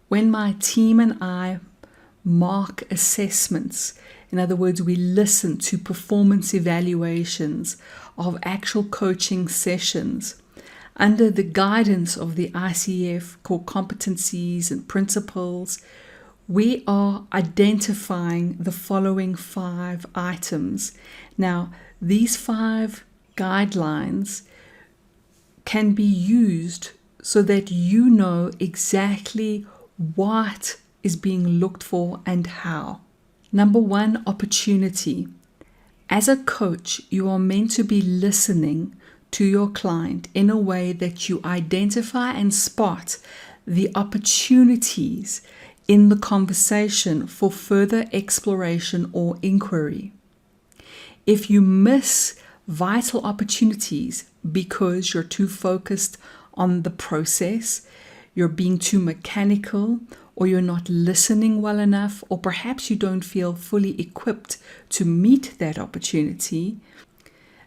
When my team and I mark assessments, in other words, we listen to performance evaluations of actual coaching sessions under the guidance of the ICF core competencies and principles, we are identifying the following 5 items. Now, these 5 guidelines can be used so that you know exactly what is being looked for and how. Number 1, opportunity. As a coach, you are meant to be listening to your client in a way that you identify and spot the opportunities in the conversation for further exploration or inquiry. If you miss vital opportunities because you're too focused on the process, you're being too mechanical, or you're not listening well enough, or perhaps you don't feel fully equipped to meet that opportunity,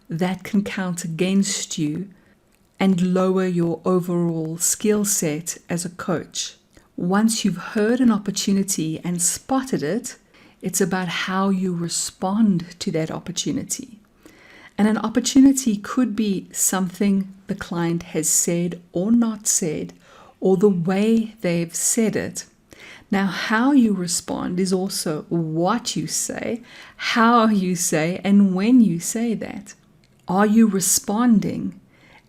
that can count against you and lower your overall skill set as a coach. Once you've heard an opportunity and spotted it, it's about how you respond to that opportunity. And an opportunity could be something the client has said or not said, or the way they've said it. Now, how you respond is also what you say, how you say, and when you say that. Are you responding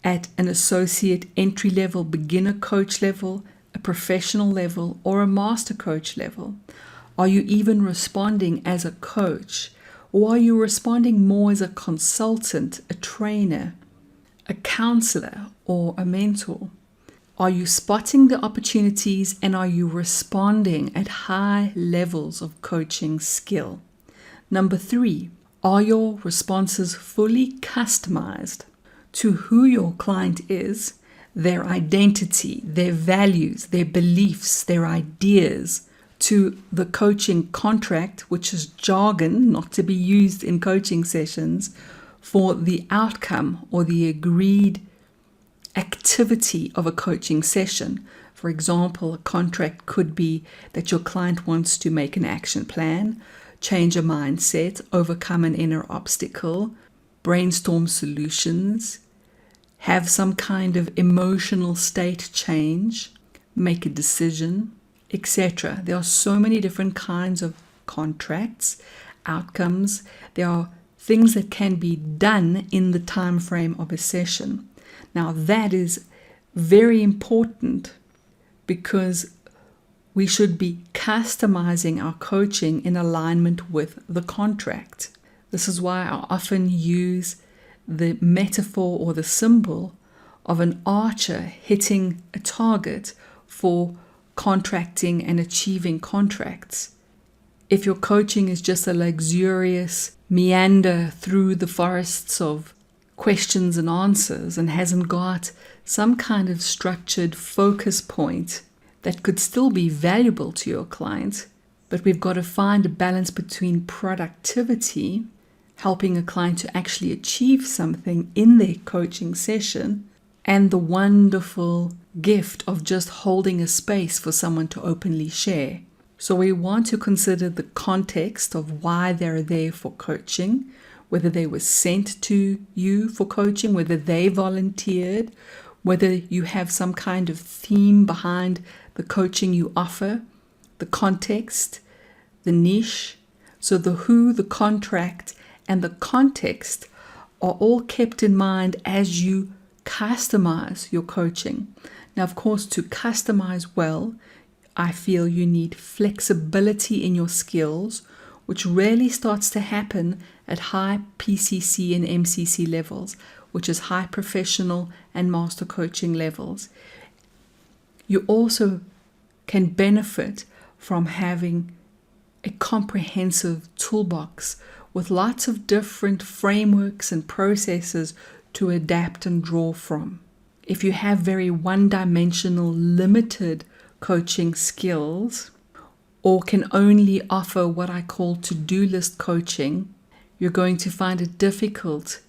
at an associate entry level, beginner coach level, a professional level, or a master coach level? Are you even responding as a coach? Or are you responding more as a consultant, a trainer, a counselor, or a mentor? Are you spotting the opportunities and are you responding at high levels of coaching skill? Number 3, are your responses fully customized to who your client is, their identity, their values, their beliefs, their ideas, to the coaching contract, which is jargon not to be used in coaching sessions, for the outcome or the agreed activity of a coaching session. For example, a contract could be that your client wants to make an action plan, change a mindset, overcome an inner obstacle, brainstorm solutions, have some kind of emotional state change, make a decision, etc. There are so many different kinds of contracts, outcomes. There are things that can be done in the time frame of a session. Now, that is very important because we should be customizing our coaching in alignment with the contract. This is why I often use the metaphor or the symbol of an archer hitting a target for contracting and achieving contracts. If your coaching is just a luxurious meander through the forests of questions and answers and hasn't got some kind of structured focus point that could still be valuable to your client, but we've got to find a balance between productivity, helping a client to actually achieve something in their coaching session, and the wonderful gift of just holding a space for someone to openly share. So we want to consider the context of why they're there for coaching, whether they were sent to you for coaching, whether they volunteered, whether you have some kind of theme behind the coaching you offer, the context, the niche. So the who, the contract, and the context are all kept in mind as you customize your coaching. Now, of course, to customize well, I feel you need flexibility in your skills, which rarely starts to happen at high PCC and MCC levels, which is high professional and master coaching levels. You also can benefit from having a comprehensive toolbox with lots of different frameworks and processes to adapt and draw from. If you have very one-dimensional, limited coaching skills, or can only offer what I call to-do list coaching, you're going to find it difficult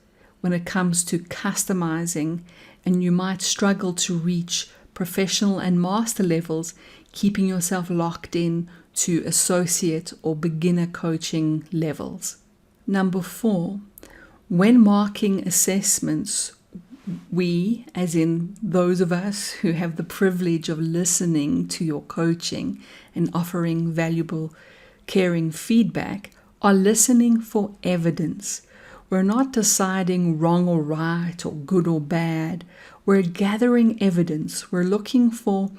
when it comes to customizing, and you might struggle to reach professional and master levels, keeping yourself locked in to associate or beginner coaching levels. Number 4, when marking assessments, we, as in those of us who have the privilege of listening to your coaching and offering valuable, caring feedback, are listening for evidence. We're not deciding wrong or right or good or bad. We're gathering evidence. We're looking for,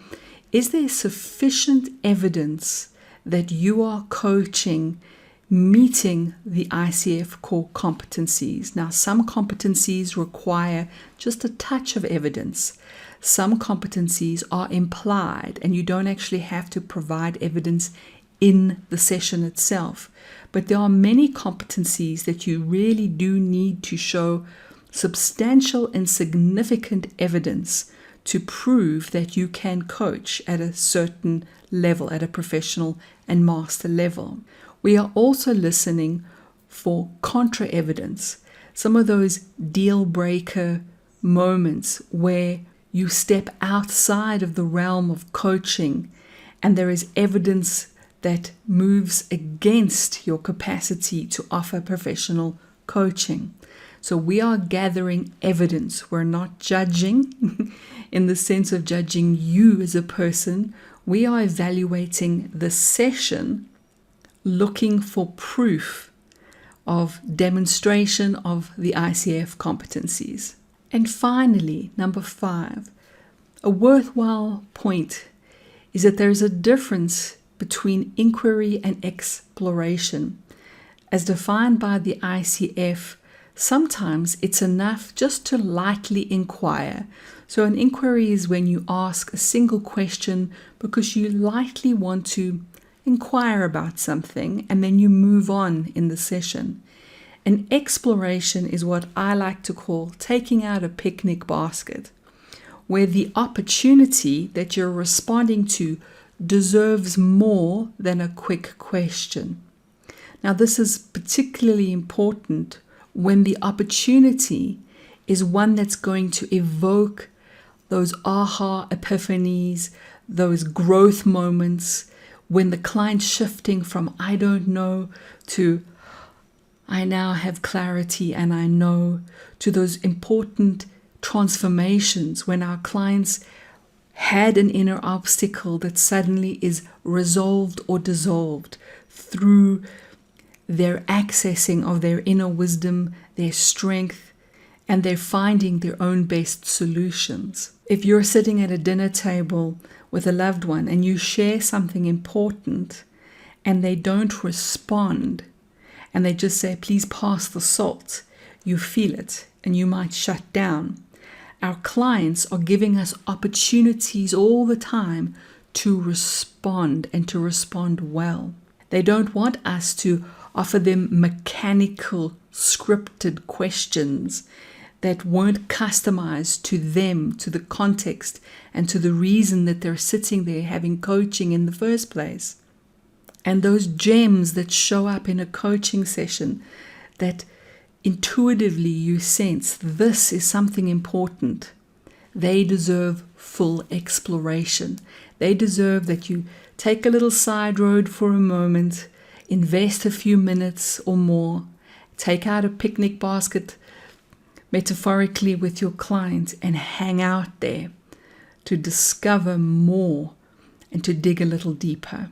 is there sufficient evidence that you are coaching meeting the ICF core competencies? Now, some competencies require just a touch of evidence. Some competencies are implied, and you don't actually have to provide evidence in the session itself. But there are many competencies that you really do need to show substantial and significant evidence to prove that you can coach at a certain level, at a professional and master level. We are also listening for contra-evidence, some of those deal breaker moments where you step outside of the realm of coaching and there is evidence that moves against your capacity to offer professional coaching. So we are gathering evidence. We're not judging in the sense of judging you as a person. We are evaluating the session, looking for proof of demonstration of the ICF competencies. And finally, number 5, a worthwhile point is that there's a difference between inquiry and exploration. As defined by the ICF, sometimes it's enough just to lightly inquire. So an inquiry is when you ask a single question because you lightly want to inquire about something and then you move on in the session. An exploration is what I like to call taking out a picnic basket, where the opportunity that you're responding to deserves more than a quick question. Now, this is particularly important when the opportunity is one that's going to evoke those aha epiphanies, those growth moments, when the client's shifting from I don't know to I now have clarity and I know, to those important transformations when our clients had an inner obstacle that suddenly is resolved or dissolved through their accessing of their inner wisdom, their strength, and they're finding their own best solutions. If you're sitting at a dinner table with a loved one and you share something important and they don't respond and they just say, please pass the salt, you feel it and you might shut down. Our clients are giving us opportunities all the time to respond and to respond well. They don't want us to offer them mechanical, scripted questions that weren't customized to them, to the context, and to the reason that they're sitting there having coaching in the first place. And those gems that show up in a coaching session that intuitively you sense this is something important, they deserve full exploration. They deserve that you take a little side road for a moment, invest a few minutes or more, take out a picnic basket, metaphorically with your client, and hang out there to discover more and to dig a little deeper.